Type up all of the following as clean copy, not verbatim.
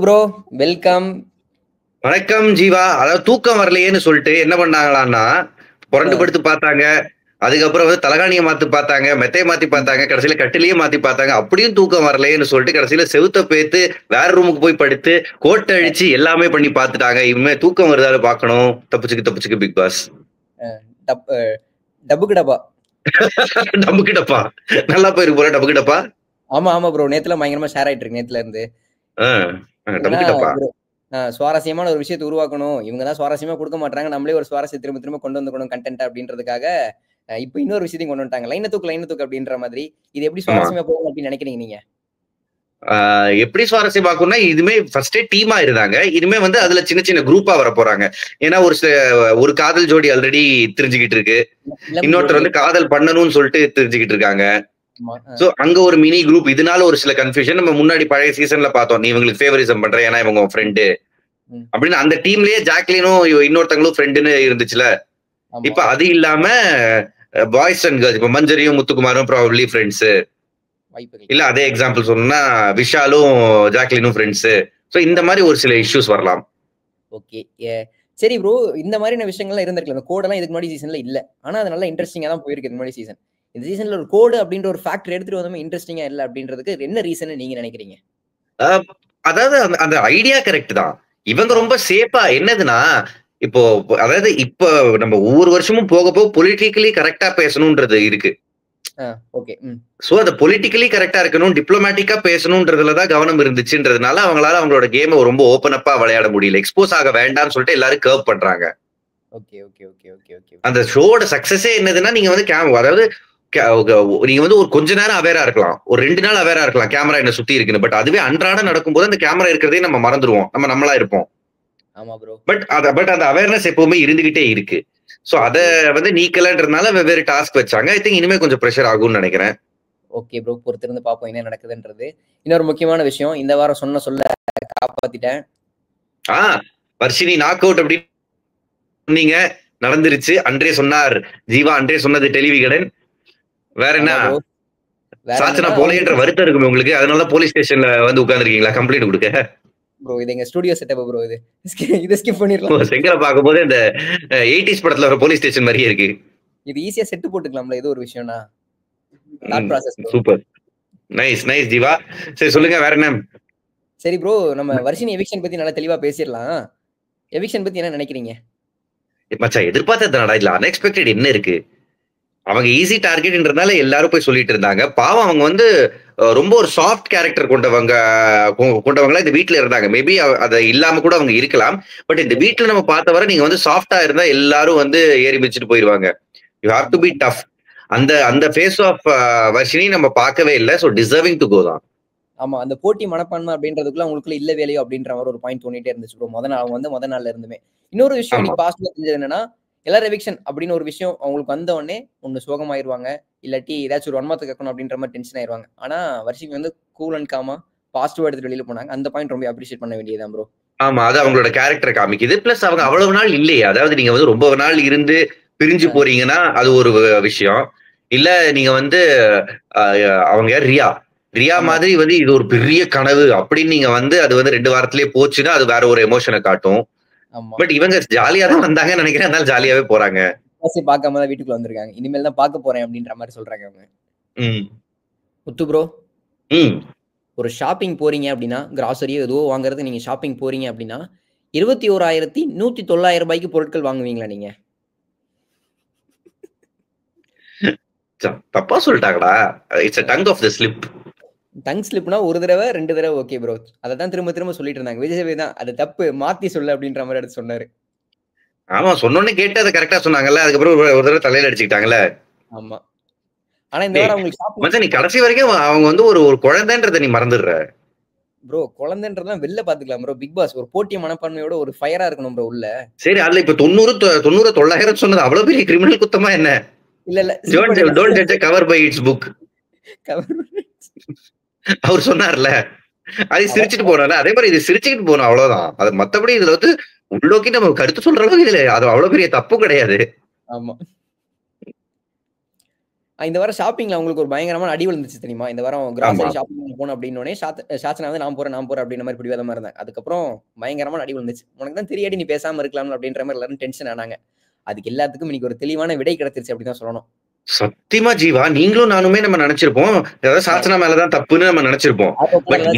Bro welcome. வணக்கம் ஜீவா. அதாவது தூக்கம் வரலையேன்னு சொல்லிட்டு என்ன பண்ணாங்களான்னா, புரண்டு படுத்து பார்த்தாங்க. அதுக்கப்புறம் வந்து தலகாணியை மாத்தி பார்த்தாங்க, மெத்தையை மாத்தி பார்த்தாங்க, கடைசியில கட்டிலேயே மாத்தி பார்த்தாங்க. அப்படியும் தூக்கம் வரலையேன்னு சொல்லிட்டு கடைசியில செவுத்த பேத்து வேற ரூமுக்கு போய் படுத்து கோட்டை அழிச்சு எல்லாமே பண்ணி பார்த்துட்டாங்க. இனிமே தூக்கம் வருதான்னு பார்க்கணும். தப்பிச்சுக்கு பிக் பாஸ். டப்புக்கு டப்பா. டப்புக்கு டப்பா நல்லா போயிருக்கு போல. டப்புக்கு டப்பா. ஆமா ப்ரோ, நேத்துல பயங்கரமா ஷேர் ஆயிட்டு இருக்கு. நேத்துல இருந்து டப்புக்கு டப்பா. சுவாரஸ்யமான ஒரு விஷயத்தை உருவாக்கணும். இவங்கதான் சுவாரஸ்யமா கொடுக்க மாட்டாங்க, நம்மளே ஒரு சுவாரஸ்யம் திரும்ப கொண்டு வந்துக்கணும் கண்டென்ட் அப்படின்றதுக்காக இப்ப இன்னொரு விஷயத்தையும் கொண்டு வந்துட்டாங்க. லைன் தூக்கு அப்படின்ற மாதிரி. இது எப்படி சுவாரஸ்யமா போகும் அப்படின்னு நினைக்கிறீங்க நீங்க? எப்படி சுவாரஸ்யமாக்கும்னா, இதுமே ஃபர்ஸ்டே டீமா இருந்தாங்க. இனிமே வந்து அதுல சின்ன சின்ன குரூப்பா வர போறாங்க. ஏன்னா ஒரு காதல் ஜோடி ஆல்ரெடி தெரிஞ்சுக்கிட்டு இருக்கு, இன்னொருத்தர் வந்து காதல் பண்ணணும்னு சொல்லிட்டு தெரிஞ்சுக்கிட்டு இருக்காங்க. சோ அங்க ஒரு மினி குரூப். இதனால ஒரு சில கன்ஃபியூஷன் நம்ம முன்னாடி பழைய சீசன்ல பார்த்தோம். நீ இவங்களுக்கு ஃபேவரிசம் பண்ற, ஏன்னா இவங்க ஃப்ரெண்டு அப்படின்னு. அந்த டீம்லயே ஜாக்லினும் இன்னொருத்தங்களும் ஃப்ரெண்டுன்னு இருந்துச்சுல. இப்ப அது இல்லாம பாய்ஸ் அண்ட் கேர்ள்ஸ், இப்ப மஞ்சரியும் முத்துக்குமாரும் ப்ராபப்லி ஃப்ரெண்ட்ஸ். இல்ல அதே எக்ஸாம்பிள் சொன்னா விஷாலும் ஜாக்லினும் ஃப்ரெண்ட்ஸ். சோ இந்த மாதிரி ஒரு சில இஷ்யூஸ் வரலாம். ஓகே சரி ப்ரோ, இந்த மாதிரியான விஷயங்கள்லாம் இருந்திருக்கலாம். இந்த கோடெல்லாம் இதுக்கு முன்னாடி சீசன்ல இல்ல, ஆனா அது நல்லா இன்ட்ரெஸ்டிங்கா தான் போயிருக்கு இந்த மாதிரி சீசன். இந்த சீசன்ல ஒரு கோடு அப்படின்ற ஒரு ஃபேக்டர் எடுத்துட்டு வந்தோம் இன்ட்ரெஸ்டிங்கா இல்ல அப்படின்றதுக்கு என்ன ரீசன் நீங்க நினைக்கிறீங்க? அதாவது அந்த ஐடியா கரெக்ட் தான். இவங்க ரொம்ப சேஃபா என்னதுன்னா, இப்போ அதாவது இப்ப நம்ம ஒவ்வொரு வருஷமும் போக போக பொலிட்டிக்கலி கரெக்டா பேசணும்ன்றது இருக்கு. சோ அந்த பொலிட்டிக்கலி கரெக்டா இருக்கணும், டிப்ளமேட்டிக்கா பேசணும்ன்றதுலதான் கவனம் இருந்துச்சுன்றதுனால அவங்களால அவங்களோட கேமை ரொம்ப ஓபன் அப்பா விளையாட முடியல. எக்ஸ்போஸ் ஆக வேண்டாம்னு சொல்லிட்டு எல்லாரும் கர்வ் பண்றாங்க. அந்த ஷோட சக்சஸே என்னதுன்னா, நீங்க வந்து அதாவது நீங்க வந்து ஒரு கொஞ்ச நேரம் அவேரா இருக்கலாம், ஒரு 2 நாள் அவேரா இருக்கலாம் கேமரா என்ன சுத்தி இருக்குன்னு. பட் அதுவே அன்றாட நடக்கும்போது அந்த கேமரா இருக்கிறதே நம்ம மறந்துடுவோம், நம்ம நம்மளா இருப்போம். பட் அந்த அவேர்னஸ் எப்பவுமே இருந்துகிட்டே இருக்கு. சோ அத வந்து நீக்கலன்றதுனால வெவ்வேறு டாஸ்க் வச்சாங்க. ஐ திங்க் இனிமே கொஞ்சம் பிரஷர் ஆகும்னு நினைக்கிறேன். ஓகே ப்ரோ, பொறுத்திருந்து பாப்போம் என்ன நடக்குதுன்றது. இன்னொரு முக்கியமான விஷயம், இந்த வாரம் சொல்ல காப்பாத்திட்டேன். வர்ஷினி நாக் அவுட் அப்படின்னு சொன்னீங்க, நடந்துருச்சு. அன்றே சொன்னார் ஜீவா, அன்றே சொன்னது டெலிவிகடன். வேற என்ன சாச்சனா போலேன்ற வருத்தம் இருக்குமே உங்களுக்கு, அதனால போலீஸ் ஸ்டேஷன்ல வந்து உட்கார்ந்துருக்கீங்களா கம்ப்ளைண்ட் கொடுக்க? ப்ரோ இது எங்க ஸ்டுடியோ செட்டப் ப்ரோ, இது ஸ்கிப் பண்ணிரலாம். செங்கலை பாக்கும்போது இந்த 80s படத்துல வர போலீஸ் ஸ்டேஷன் மாதிரியே இருக்கு. இது ஈஸியா செட் போட்டுக்கலாம்ல, இது ஒரு விஷயம்னா. Thought process. Super, nice Jeeva. சரி சொல்லுங்க வேற என்ன? சரி ப்ரோ, நம்ம வர்ஷினி எவிக்ஷன் பத்தி நல்லா தெளிவா பேசிடலாம். எவிக்ஷன் பத்தி என்ன நினைக்கிறீங்க? மச்சான் எதிர்பார்த்ததுனாடா, இதுல அன்எக்ஸ்பெக்டட் என்ன இருக்கு? அவங்க ஈஸி டார்கெட்ன்றதுனால எல்லாரும் போய் சொல்லிட்டு இருந்தாங்க. பாவம் அவங்க வந்து ரொம்ப ஒரு சாஃப்ட் கேரக்டர் கொண்டவங்களா இந்த வீட்டுல இருந்தாங்க. மேபி அதை இல்லாம கூட அவங்க இருக்கலாம். பட் இந்த வீட்டுல நம்ம பார்த்த வரை நீங்க வந்து சாஃப்டா இருந்தா எல்லாரும் வந்து ஏறி மிதிச்சுட்டு போயிருவாங்க. You have to be tough. அந்த ஃபேஸ் ஆஃப் வர்ஷினி நம்ம பார்க்கவே இல்லை. ஸோ டிசர்விங் டு கோ தான். ஆமா, அந்த போட்டி மனப்பான்மை அப்படின்றதுக்குள்ள அவங்களுக்குள்ள இல்ல வேலையோ அப்படின்ற மாதிரி ஒரு பாயிண்ட் தோணிட்டே இருந்துச்சு ப்ரோ. முத நாள்ல இருந்துமே. இன்னொரு விஷயம் எனக்கு பாசிட்டிவா தெரிஞ்சது என்னன்னா, எல்லாரும் எவிக்ஷன் அப்படின்னு ஒரு விஷயம் அவங்களுக்கு வந்த உடனே ஒண்ணு சோகமாயிருவாங்க, இல்லாட்டி ஏதாச்சும் ஒரு வன்மத்தை கேட்கணும் அப்படின்ற மாதிரி டென்ஷன் ஆயிருவாங்க. ஆனா வர்ஷினி வந்து கூல் அண்ட் காமா பாசிட்டிவா எடுத்துட்டு வெளியில போனாங்க. அந்த பாயிண்ட் ரொம்ப அப்ரிஷியேட் பண்ண வேண்டியதான் ப்ரோ. ஆமா, அது அவங்களோட கேரக்டர் காமிக்குது. பிளஸ் அவங்க அவ்வளவு நாள் இல்லையே, அதாவது நீங்க வந்து ரொம்ப நாள் இருந்து பிரிஞ்சு போறீங்கன்னா அது ஒரு விஷயம். இல்ல நீங்க வந்து அவங்க ரியா மாதிரி வந்து இது ஒரு பெரிய கனவு அப்படின்னு நீங்க வந்து அது வந்து 2 வாரத்திலேயே போச்சுன்னா அது வேற ஒரு எமோஷனை காட்டும். பட் இவங்க ஜாலியா தான் வந்தாங்கன்னு நினைக்கிறேன், அதனால ஜாலியாவே போறாங்க. பார்க்காம தான் வீட்டுக்குள்ள வந்திருக்காங்க, இனிமேல் தான் பார்க்க போறேன் அப்படின்ற மாதிரி சொல்றாங்க அவங்க. முத்து ப்ரோ, ஒரு ஷாப்பிங் போறீங்க அப்படின்னா, கிராசரியோ ஏதோ வாங்குறது நீங்க ஷாப்பிங் போறீங்க அப்படின்னா 21,109 ரூபாய்க்கு பொருட்கள் வாங்குவீங்களா நீங்க? தப்பா சொல்லிட்டாங்கடா. It's a tongue of the slip. Tongue ஸ்லிப்னா ஒரு தடவை 2 தடவை ஓகே ப்ரோ. அதான் திரும்ப சொல்லிட்டு இருந்தாங்க. விஜய் சேதுபதி தான் அது தப்பு, மாத்தி சொல்லு அப்படின்ற மாதிரி எடுத்து சொன்னாரு. ஆமா, சொன்னோன்னே கேட்டு அதை கரெக்டா சொன்னாங்கல்ல. அதுக்கப்புறம் ஒரு தடவை தலையில அடிச்சுக்கிட்டாங்கல்ல. ஆமா, ஆனா இந்த வாரம் உங்களுக்கு நீ கடைசி வரைக்கும் அவங்க வந்து ஒரு குழந்தைன்றதை நீ மறந்துடுற ப்ரோ. குழந்தைன்றதான் வெளில பாத்துக்கலாம் ப்ரோ. பிக் பாஸ் ஒரு போட்டிய மனப்பான்மையோட ஒரு ஃபயரா இருக்கணும் ப்ரோ உள்ள. சரி, அதுல இப்ப 900 சொன்னது அவ்வளவு பெரிய கிரிமினல் குத்தமா என்ன? இல்ல don't judge a cover by its book. அவர் சொன்னார்ல, அது சிரிச்சுட்டு போனால, அதே மாதிரி இது சிரிச்சுக்கிட்டு போனோம், அவ்வளவுதான். அது மத்தபடி இதுல வந்து உள்ளோக்கி நம்ம கருத்து சொல்ற அளவுக்கு இதுல அது அவ்வளவு பெரிய தப்பு கிடையாது. ஆமா, இந்த வாரம் ஷாப்பிங்ல உங்களுக்கு ஒரு பயங்கரமான அடி விழுந்துச்சு தெரியுமா? இந்த வாரம் கிராசரி ஷாப்பிங் போகணும் அப்படின்னோடனே சாச்சனா வந்து நான் போறேன் அப்படின்ற மாதிரி பிடிவாதமா இருந்தாங்க. அதுக்கப்புறம் பயங்கரமான அடி விழுந்துச்சு. உனக்கு தான் தெரியாடி நீ பேசாம இருக்கலாம் அப்படின்ற மாதிரி எல்லாரும் டென்ஷன் ஆனாங்க. அதுக்கு எல்லாத்துக்கும் இன்னைக்கு ஒரு தெளிவான விடை கிடைச்சிருச்சு அப்படின்னு தான் சொல்லணும். சத்தியமா ஜீவா, நீங்களும் நானுமே நம்ம நினைச்சிருப்போம் ஏதாவது சாச்சனா மேலதான் தப்புன்னு நம்ம நினைச்சிருப்போம்.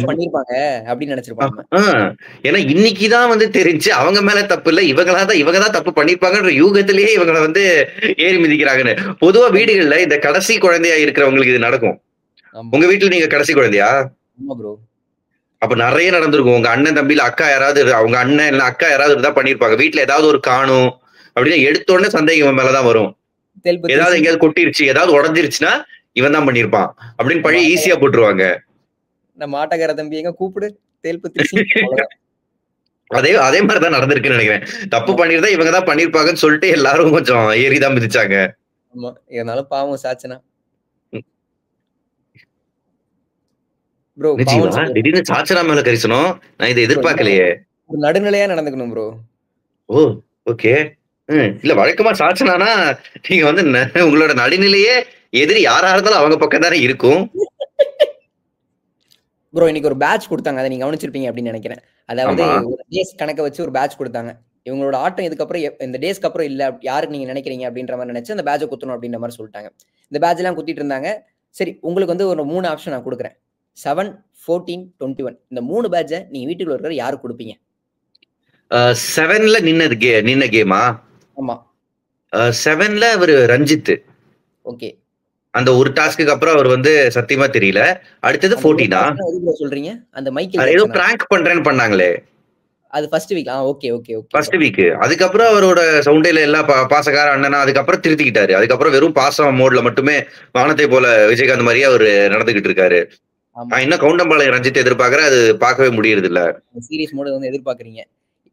பண்ணிருப்பாங்க அப்படின்னு நினைச்சிருப்பாங்க. ஏன்னா இன்னைக்குதான் வந்து தெரிஞ்சு அவங்க மேல தப்பு இல்ல, இவங்கதான் தப்பு பண்ணிருப்பாங்கன்ற யூகத்திலேயே இவங்களை வந்து ஏறி மிதிக்கிறாங்கன்னு. பொதுவா வீடுகள்ல இந்த கடைசி குழந்தையா இருக்கிறவங்களுக்கு இது நடக்கும். உங்க வீட்டுல நீங்க கடைசி குழந்தையா? அப்ப நிறைய நடந்திருக்கும். உங்க அண்ணன் தம்பியில அக்கா யாராவது, அவங்க அண்ணன் இல்ல அக்கா யாராவது இருந்தா பண்ணிருப்பாங்க. வீட்டுல ஏதாவது ஒரு காணும் அப்படின்னு எடுத்த உடனே சந்தேகம் மேலதான் வரும். ஏதாவது எங்கேயாவது கொட்டிருச்சு, ஏதாவது உடஞ்சிருச்சுன்னா இவன் தான் பண்ணிருப்பான் அப்படின்னு பழி ஈஸியா போட்டுருவாங்க. நம்ம ஆட்டக்கார தம்பி எங்க கூப்பிடு அதே மாதிரிதான் நடந்திருக்குன்னு நினைக்கிறேன். தப்பு பண்ணிருந்தா இவங்க தான் பண்ணிருப்பாங்கன்னு சொல்லிட்டு எல்லாரும் கொஞ்சம் ஏறிதான் மிதிச்சாங்க. ஆமா, இருந்தாலும் பாவம் சாச்சனா. ப்ரோ திடீர்னு சாச்சனா மேல கரிசனம், நான் இதை எதிர்பார்க்கலையே. ஒரு நடுநிலையா நடந்துக்கணும் ப்ரோ. ஓ ஓகே. இல்ல வழக்கமா சாச்சனானா நீங்க வந்து உங்களோட நடுநிலையே எதிரி யாரா இருந்தாலும் அவங்க பக்கம் தானே இருக்கும். ப்ரோ இன்னைக்கு ஒரு பேட்ச் கொடுத்தாங்க, அதை நீங்க கவனிச்சிருப்பீங்க அப்படின்னு நினைக்கிறேன். அதாவது ஒரு டேஸ் கணக்க வச்சு ஒரு பேட்ச் கொடுத்தாங்க. இவங்களோட ஆட்டம் இதுக்கப்புறம் இந்த டேஸ்க்கு அப்புறம் இல்ல யாருக்கு நீங்க நினைக்கிறீங்க அப்படின்ற மாதிரி நினைச்சு அந்த பேட்சை குத்தணும் அப்படின்ற மாதிரி சொல்லிட்டாங்க. இந்த பேட்ச் எல்லாம் குத்திட்டு இருந்தாங்க. சரி, உங்களுக்கு வந்து ஒரு 3 ஆப்ஷன் நான் கொடுக்குறேன். 7, 14, 21 இந்த 3 பேட்சை நீங்க வீட்டுக்குள்ள இருக்கிற யாருக்கு கொடுப்பீங்க? 7ல நின்ன கேமா? ஆமா. 7ல அவரு ரஞ்சித். ஓகே. அந்த ஒரு டாஸ்க்கு அப்புறம் அவர் வந்து சத்தியமா தெரியல. அடுத்தது 14ஆ சொல்றீங்க? அந்த மைக்கேல் ஏதோ பிராங்க் பண்றேன்னு பண்ணாங்களே, அது first week. Okay okay okay. First week. அதுக்கப்புறம் அவரோட சவுண்டேல எல்லா பாசக்கார அண்ணனா அதுக்கப்புறம் திருத்திக்கிட்டாரு. அதுக்கப்புறம் வெறும் பாசம் மோட்ல மட்டுமே வானத்தை போல விஜயகாந்த் மாதிரியே அவர் நடந்துகிட்டு இருக்காரு. இன்னும் கவுண்டம்பாளையம் ரஞ்சித் எதிர்பார்க்கறேன், அது பார்க்கவே முடியறது இல்ல. சீரியஸ் மோட் வந்து எதிர்பார்க்கறீங்க.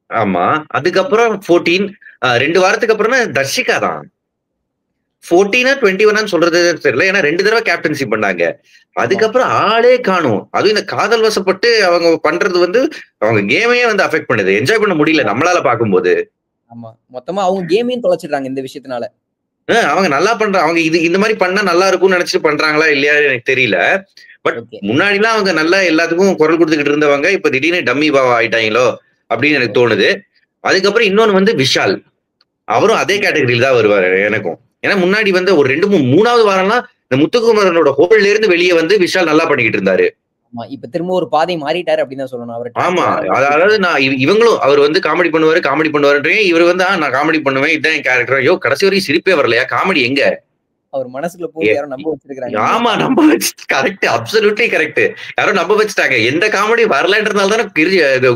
ஆமா. அதுக்கப்புறம் 14 2 வாரத்துக்கு அப்புறமா தர்ஷிகா தான். 14 21 சொல்றது தெரியல, ஏன்னா 2 தடவை கேப்டன்சி பண்ணாங்க. அதுக்கப்புறம் ஆளே காணும். அதுவும் இந்த காதல் வசப்பட்டு அவங்க பண்றது வந்து அவங்க கேமையே வந்து அஃபெக்ட் பண்ணுது. என்ஜாய் பண்ண முடியல நம்மளால பாக்கும்போது. ஆமா, மொத்தமா அவங்க கேமையும் தொலைச்சிடுறாங்க இந்த விஷயத்தினால. அவங்க நல்லா பண்றாங்க. அவங்க இந்த மாதிரி பண்ணா நல்லா இருக்கும்னு நினைச்சிட்டு பண்றாங்களா இல்லையா எனக்கு தெரியல. பட் முன்னாடி எல்லாம் அவங்க நல்லா எல்லாத்துக்கும் குரல் கொடுத்துக்கிட்டு இருந்தவங்க இப்ப திடீர்னு டம்மி பாவா ஆயிட்டாங்களோ அப்படின்னு எனக்கு தோணுது. அதுக்கப்புறம் இன்னொன்னு வந்து விஷால், அவரும் அதே கேட்டகரியில தான் வருவாரு எனக்கும். ஏன்னா முன்னாடி வந்து ஒரு 2-3வது வாரம்லாம் இந்த முத்துக்குமரனோட ஹோல்ல இருந்து வெளியே வந்து விஷால் நல்லா பண்ணிக்கிட்டு இருந்தாரு. இப்ப திரும்ப ஒரு பாதை மாறிட்டாரு அப்படின்னு சொல்லணும் அவரு. ஆமா, அதாவது நான் இவங்களும் அவர் வந்து காமெடி பண்ணுவாருன்றீங்க, இவர் வந்து நான் காமெடி பண்ணுவேன் இதான் என் கேரக்டர். ஐயோ கடைசி வரைக்கும் சிரிப்பே வரலையா? காமெடி எங்க? அவர் மனசுக்குள்ள போய் யாரும் நம்ப வச்சிருக்காங்க. ஆமா, நம்ப வச்சு கரெக்ட், அப்சல்யூட்லி கரெக்ட். யாரும் நம்ப வச்சுட்டாங்க. எந்த காமெடி வரலன்றதுனால தானே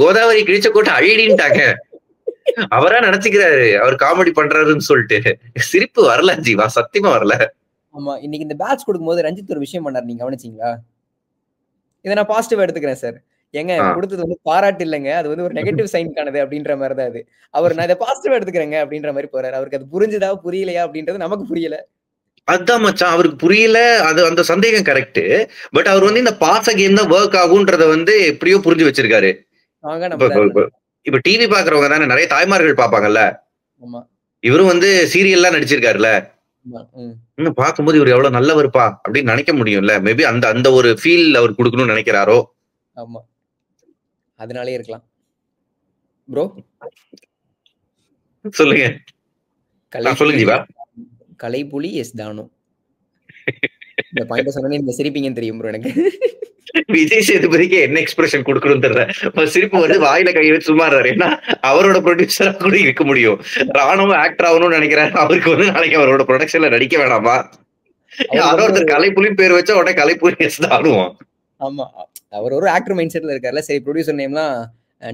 கோதாவரி கிழிச்ச கோட்டை அழிடின்ட்டாங்க. அவரா நினைச்சுக்கிறாரு அவர் காமெடி பண்றாருன்னு சொல்லிட்டு. சிரிப்பு வரல ஜீவா, சத்தியமா வரல. ஆமா, இன்னைக்கு இந்த பேட்ச் கொடுக்கும்போது ரஞ்சித் ஒரு விஷயம் பண்ணாரு, நீங்க கவனிச்சீங்களா? இதை நான் பாசிட்டிவா எடுத்துக்கிறேன் சார். எங்க கொடுத்தது வந்து பாராட்டு இல்லைங்க, அது வந்து ஒரு நெகட்டிவ் சைன்கானது அப்படின்ற மாதிரி தான் அது. அவர் நான் இதை பாசிட்டிவா எடுத்துக்கிறேங்க அப்படின்ற மாதிரி போறாரு. அவருக்கு அது புரிஞ்சுதா புரியலையா அப்படின்றது நமக்கு புரியல. அதான் மச்சான், அவருக்கு புரியல. அது அந்த சந்தேகம் கரெக்ட். பட் அவர் வந்து இந்த பாச கேம் தான் ஒர்க் ஆகும்ன்றத வந்து எப்படியோ புரிஞ்சு வச்சிருக்காரு. இப்ப டிவி பாக்குறவங்க தானே நிறைய தாய்மார்கள் பாப்பாங்கல்ல. இவரும் வந்து சீரியல்லாம் நடிச்சிருக்காருல்ல. இன்னும் பார்க்கும்போது இவர் எவ்வளவு நல்லவருப்பா அப்படின்னு நினைக்க முடியும்ல. மேபி அந்த ஒரு ஃபீல் அவர் கொடுக்கணும்னு நினைக்கிறாரோ. ஆமா, அதனாலே இருக்கலாம். ப்ரோ சொல்லுங்க. சொல்லுங்க ஜீவா. கலைப்புலி எஸ் தானு. இந்த பாயிண்ட் சொன்னே நீங்க சிரிப்பீங்கன்னு தெரியும் ப்ரோ எனக்கு. விஜய் சேதுபதிக்கு என்ன எக்ஸ்பிரஷன் கொடுக்கணும்னு தெரியல. சிரிப்பு வந்து வாயில கையை வச்சு சும்மாறாரு. ஏன்னா அவரோட ப்ரொடியூசரா கூட இருக்க முடியும். ராணுவ ஆக்டர் ஆகணும்னு நினைக்கிறாரு. அவருக்கு வந்து நாளைக்கு அவரோட ப்ரொடக்ஷன்ல நடிக்க வேணாமா? யாரோ ஒருத்தர் கலைப்புலி பேர் வச்சா உடனே கலைப்புலி எஸ் தானுவான். ஆமா, அவர் ஒரு ஆக்டர் மைண்ட் செட்ல இருக்காருல்ல. சரி, ப்ரொடியூசர் நேம்லாம்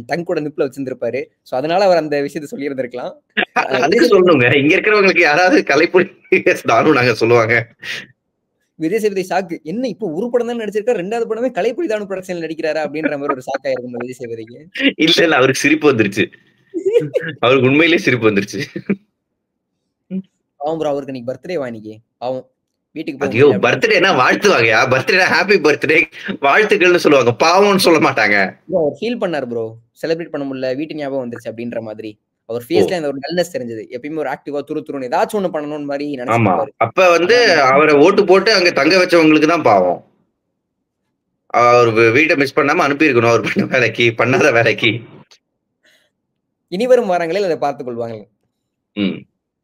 டங் கூட நிப்ல வச்சிருந்திருப்பாரு. சோ அதனால அவர் அந்த விஷயத்தை சொல்லி இருந்திருக்கலாம். அதுக்கு சொல்லணுங்க, இங்க இருக்கிறவங்களுக்கு யாராவது கலைப்புலி எஸ் தானு நாங்க சொல்லுவாங்க. விஜய் சேதுபதி ஷாக்கு, என்ன இப்போ ஒரு படம் தான் நடிச்சிருக்காரு, 2வது படமே கலைப்புலி தானு ப்ரொடக்ஷன்ல நடிக்கிறாரா அப்படின்ற மாதிரி ஒரு ஷாக் ஆயிருக்கும் விஜய் சேதுபதிக்கு. இல்ல அவருக்கு சிரிப்பு வந்துருச்சு. அவருக்கு உண்மையிலேயே சிரிப்பு வந்துருச்சு. ஆமா ப்ரோ, அவருக்கு இன்னைக்கு பர்த்டே வாணிக்கு பாவம் வீட்டுக்கு போய். ஐயோ, பர்த்டேனா வாழ்த்துவாங்கயா. பர்த்டேனா ஹாப்பி பர்த்டே வாழ்த்துக்கள்னு சொல்லுவாங்க, பாவம்னு சொல்ல மாட்டாங்க. அவர் ஃபீல் பண்ணாரு ப்ரோ, செலிப்ரேட் பண்ண முடியல, வீட்டு ஞாபகம் வந்துருச்சு அப்படின்ற மாதிரி. அவர் ஃபேஸ்ல அந்த ஒரு டல்னஸ் தெரிஞ்சது. எப்பயுமே ஒரு ஆக்டிவா துருன்னு ஏதாச்சும் ஒண்ணு பண்ணணும்னு மாதிரி ஆமா. நினைச்சிருப்பாரு. அப்ப வந்து அவரை ஓட்டு போட்டு அங்க தங்க வச்சவங்களுக்கு தான் பாவம். அவர் வீட்டை மிஸ் பண்ணாம அனுப்பியிருக்கணும் அவர் பண்ண வேலைக்கு, பண்ணாத வேலைக்கு. இனி வரும் வாரங்களில் அதை பார்த்துக் கொள்வாங்க.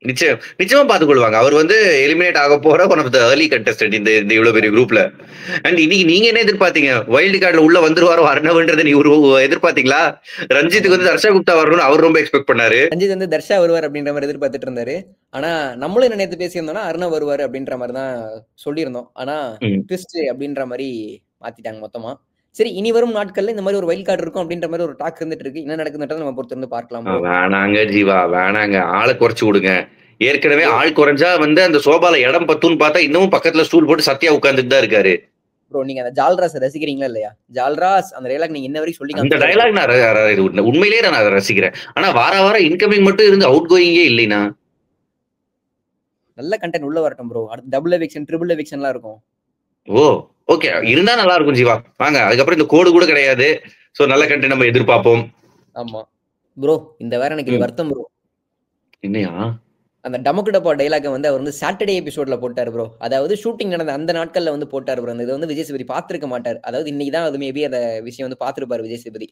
நிச்சயமா பார்த்துக் கொள்வாங்க. அவர் வந்து எலிமினேட் ஆக போற one of the early contestant இந்த இவ்வளவு பெரிய குரூப்ல. அண்ட் இன்னைக்கு நீங்க என்ன எதிர்பார்த்தீங்க? வைல்டு கார்டுல உள்ள வந்துருவாரோ அர்ணவன்றது நீ எதிர்பார்த்தீங்களா? ரஞ்சித்துக்கு வந்து தர்ஷா குப்தா வரணும்னு அவர் ரொம்ப எக்ஸ்பெக்ட் பண்ணாரு. ரஞ்சித் வந்து தர்ஷா வருவார் அப்படின்ற மாதிரி எதிர்பார்த்துட்டு இருந்தாரு. ஆனா நம்மளும் என்ன நேத்து பேசியிருந்தோம்னா அர்ணவ் வருவாரு அப்படின்ற மாதிரி தான் சொல்லியிருந்தோம். ஆனா ட்விஸ்ட் அப்படின்ற மாதிரி மாத்திட்டாங்க மொத்தமா. சரி, இனி வரும் நாட்கள்ல இந்த மாதிரி ஒரு வைல்ட் கார்டு இருக்கும் அப்படின்ற மாதிரி ஒரு டாக் இருந்துட்டு இருக்கு. என்ன நடக்குதுன்றதை நம்ம பொறுத்து இருந்து பார்க்கலாம். வேணாங்க ஜீவா, வேணாங்க, ஆளை குறைச்சு விடுங்க. ஏற்கனவே ஆள் குறைஞ்சா வந்து அந்த சோபால இடம் பத்துன்னு பார்த்தா இன்னமும் பக்கத்துல ஸ்டூல் போட்டு சத்தியா உட்கார்ந்துட்டு தான் இருக்காரு. ப்ரோ, நீங்க அந்த ஜால்ராஸ் ரசிக்கிறீங்களா இல்லையா? ஜால்ராஸ் அந்த டயலாக் நீங்க இன்ன வரைக்கும் சொல்லி அந்த டயலாக் நான் உண்மையிலேயே நான் அதை ரசிக்கிறேன். ஆனா வாரம் இன்கமிங் மட்டும் இருந்து அவுட் கோயிங்கே இல்லைனா. நல்ல கண்டென்ட் உள்ள வரட்டும் ப்ரோ. அடுத்து டபுள் எவிக்ஷன், ட்ரிபிள் எவிக்ஷன்லாம் இருக்கும். ஓ ஓகே, இருந்தா நல்லா இருக்கும் ஜீவா. வாங்க, அதுக்கப்புறம் இந்த கோடு கூட கிடையாது. சோ நல்ல கண்டென்ட் நம்ம எதிர்பார்ப்போம். ஆமா ப்ரோ, இந்த வாரம் எனக்கு வருத்தம் ப்ரோ. என்னையா? அந்த டமக்கு டப்பா டைலாக வந்து அவர் வந்து சாட்டர்டே எபிசோட்ல போட்டாரு ப்ரோ. அதாவது ஷூட்டிங் நடந்த அந்த நாட்கள்ல வந்து போட்டாரு ப்ரோ. இது வந்து விஜய் சேதுபதி பாத்துருக்க மாட்டார். அதாவது இன்னைக்கு தான் அது மேபி அந்த விஷயம் வந்து பாத்துருப்பாரு விஜய் சேதுபதி.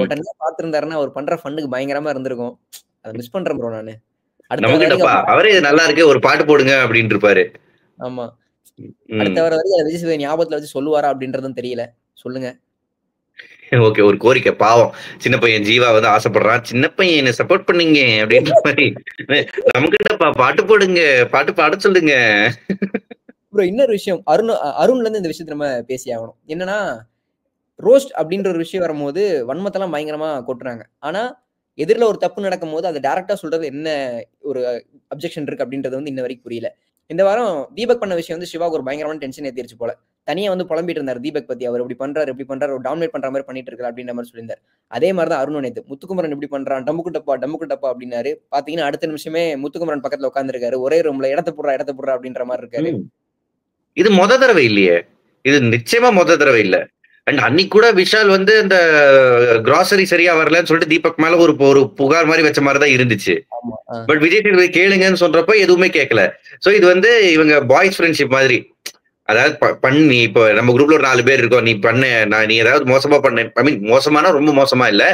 உடனே பாத்துருந்தாருன்னா அவர் பண்ற ஃபன்னுக்கு பயங்கரமா இருந்திருக்கும். அதை மிஸ் பண்றேன் ப்ரோ நானு. அவரே நல்லா இருக்கு, ஒரு பாட்டு போடுங்க அப்படின்னு இருப்பாரு. ஆமா, அடுத்த வர வரைக்கும் விஜய் சேதுபதி ஞாபகத்துல வச்சு சொல்லுவாரா அப்படின்றதும் தெரியல. சொல்லுங்க. ஓகே, ஒரு கோரிக்கை. பாவம் சின்ன பையன் ஜீவா வந்து ஆசைப்படுறான், சின்ன பையன் என்ன சப்போர்ட் பண்ணீங்க அப்படின்ற மாதிரி. நமக்கிட்டப்பா பாட்டு போடுங்க, பாட்டு பாட சொல்லுங்க. ப்ரோ, இன்னொரு விஷயம், அருண்ல இருந்து இந்த விஷயத்த நம்ம பேசி ஆகணும். என்னன்னா, ரோஸ்ட் அப்படின்ற ஒரு விஷயம் வரும்போது வன்மத்தெல்லாம் பயங்கரமா கொட்டுறாங்க. ஆனா எதிரில ஒரு தப்பு நடக்கும் போது அதை டைரக்டா சொல்றது என்ன ஒரு அப்ஜெக்ஷன் இருக்கு அப்படின்றது வந்து இன்ன வரைக்கும் புரியல. இந்த வாரம் தீபக் பண்ண விஷயம் வந்து சிவாவுக்கு ஒரு பயங்கரமான டென்ஷன் ஏத்திருச்சு போல. தனியா வந்து புலம்பிட்டு இருந்தார் தீபக் பத்தி. அவர் இப்படி பண்றாரு, ஒரு டாமினேட் பண்ற மாதிரி பண்ணிட்டு இருக்காரு அப்படின்ற மாதிரி சொல்லியிருந்தார். அதே மாதிரி தான் அருண் நேத்து முத்துக்குமரன் இப்படி பண்றான், டம்முக்கு டப்பா அப்படின்னாரு. பாத்தீங்கன்னா அடுத்த நிமிஷமே முத்துக்குமரன் பக்கத்துல உட்காந்துருக்காரு. ஒரே ரூம்ல இடத்த போடுறா அப்படின்ற மாதிரி இருக்காரு. இது மொத தடவை இல்லையே, இது நிச்சயமா மொத தடவை இல்ல. அண்ட் அன்னைக்கு கூட விஷால் வந்து இந்த கிராசரி சரியா வரலன்னு சொல்லிட்டு தீபக் மேல ஒரு புகார் மாதிரி வச்ச மாதிரி தான் இருந்துச்சு. பட் விஜய் சேதுபதி கேளுங்கன்னு சொல்றப்ப எதுவுமே கேட்கல. சோ இது வந்து இவங்க பாய்ஸ் ஃப்ரெண்ட்ஷிப் மாதிரி. அதாவது பண்ணி இப்போ நம்ம குரூப்ல ஒரு 4 பேர் இருக்கோம், நீ பண்ண, நீ ஏதாவது மோசமா பண்ண, ஐ மீன் மோசமான ரொம்ப மோசமா இல்ல,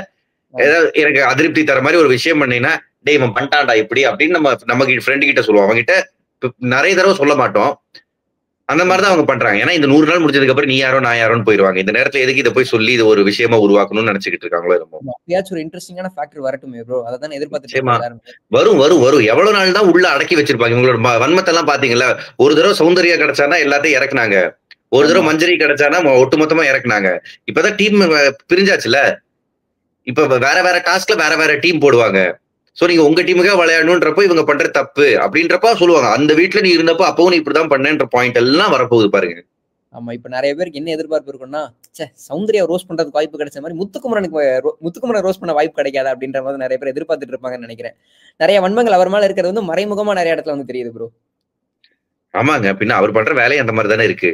ஏதாவது எனக்கு அதிருப்தி தர மாதிரி ஒரு விஷயம் பண்ணீங்கன்னா, டேய் இவன் பண்ணிட்டான்டா இப்படி அப்படின்னு நம்ம ஃப்ரெண்டு கிட்ட சொல்லுவோம். அவங்க கிட்ட நிறைய தடவை சொல்ல மாட்டோம். அந்த மாதிரிதான் அவங்க பண்றாங்க. ஏன்னா இந்த 100 நாள் முடிஞ்சதுக்கு அப்புறம் நீ யாரோ நான் யாரோன்னு போயிருவாங்க. இந்த நேரத்துல எதுக்கு இதை போய் சொல்லி இது ஒரு விஷயமா உருவாக்கணும்னு நினைச்சுக்கிட்டு இருக்காங்களோ என்னமோ. ஒரு இன்ட்ரெஸ்டிங்கான ஃபேக்டர் வரட்டுமே ப்ரோ, அதான் எதிர்பார்த்துட்டு. வரும் எவ்வளவு நாள் தான் உள்ள அடக்கி வச்சிருப்பாங்க. இவங்களோட வன்மத்தை எல்லாம் பாத்தீங்களா? ஒரு தடவை சௌந்தர்யா கிடைச்சானா எல்லாத்தையும் இறக்குனாங்க, ஒரு தடவை மஞ்சரி கிடைச்சானா ஒட்டுமொத்தமா இறக்குனாங்க. இப்பதான் டீம் பிரிஞ்சாச்சுல, இப்ப வேற டாஸ்க்ல வேற டீம் போடுவாங்க. சோ நீங்க உங்க டீமுக்கே விளையாடணும்ன்றப்போ இவங்க பண்ற தப்பு அப்படின்றப்ப சொல்லுவாங்க, அந்த வீட்டுல நீ இருந்தப்போ அப்பவும் நீ இப்படிதான் பண்ணேன்ற பாயிண்ட் எல்லாம் வரப்போகுது பாருங்க. ஆமா, இப்ப நிறைய பேருக்கு என்ன எதிர்பார்ப்பு இருக்குன்னா, சௌந்தர்யா ரோஸ் பண்றதுக்கு வாய்ப்பு கிடைச்ச மாதிரி முத்துக்குமரன் ரோஸ் பண்ண வாய்ப்பு கிடைக்காது அப்படின்ற மாதிரி நிறைய பேர் எதிர்பார்த்துட்டு இருப்பாங்கன்னு நினைக்கிறேன். நிறைய வன்மங்கள் அவர் மேல இருக்கிறது வந்து மறைமுகமா நிறைய இடத்துல வந்து தெரியுது ப்ரோ. ஆமாங்க, பின்ன அவர் பண்ற வேலையை அந்த மாதிரி தானே இருக்கு.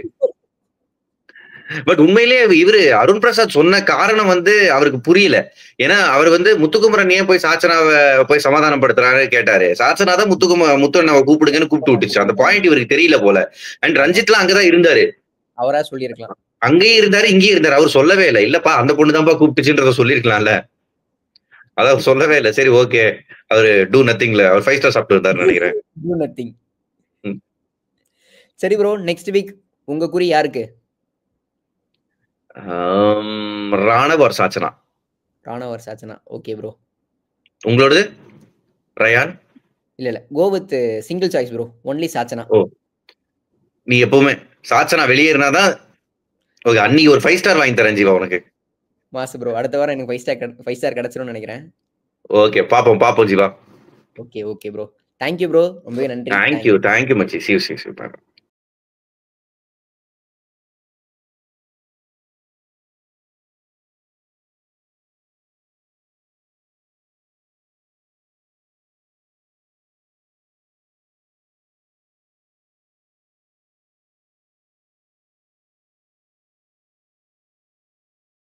பட் உண்மையிலேயே இவரு அருண் பிரசாத் சொன்ன காரணம் வந்து அவருக்கு புரியல. ஏன்னா அவர் வந்து முத்துக்குமரன் ஏன் போய் சாச்சனாவை போய் சமாதானம் படுத்துறாரு கேட்டாரு. சாச்சனா தான் முத்துவண்ணாவை கூப்பிடுங்கன்னு கூப்பிட்டு விட்டுச்சு. அந்த பாயிண்ட் இவருக்கு தெரியல போல. அண்ட் ரஞ்சித்லாம் அங்கதான் இருந்தாரு, அவரா சொல்லியிருக்கலாம். அங்கேயும் இருந்தாரு இங்கேயும் இருந்தாரு. அவர் சொல்லவே இல்லை, இல்லப்பா அந்த பொண்ணு தான்ப்பா கூப்பிட்டுச்சுன்றத சொல்லிருக்கலாம்ல. அதான் சொல்லவே இல்லை. சரி ஓகே, அவரு டூ நத்திங்ல அவர் 5 ஸ்டார் சாப்பிட்டு இருந்தாரு நினைக்கிறேன். Do nothing. சரி ப்ரோ, நெக்ஸ்ட் வீக் உங்க குறி யாருக்கு? Ranav or Sachana. Okay bro. உங்களோடது? ரயான்? இல்ல go with single choice bro, only Sachana. ஓ, நீ எப்பவுமே சாச்சனா வெளியேறினாதான் ஓகே. அன்னைக்கு ஒரு 5 ஸ்டார் வாங்கி தரேன் ஜீவா உனக்கு. மாசு ப்ரோ, அடுத்த வாரம் எனக்கு 5 ஸ்டார் கிடைச்சிரும்னு நினைக்கிறேன். ஓகே, பாப்போம் Jeeva. Okay bro, thank you bro, ரொம்பவே நன்றி. தேங்க்யூ மச்சி. See you.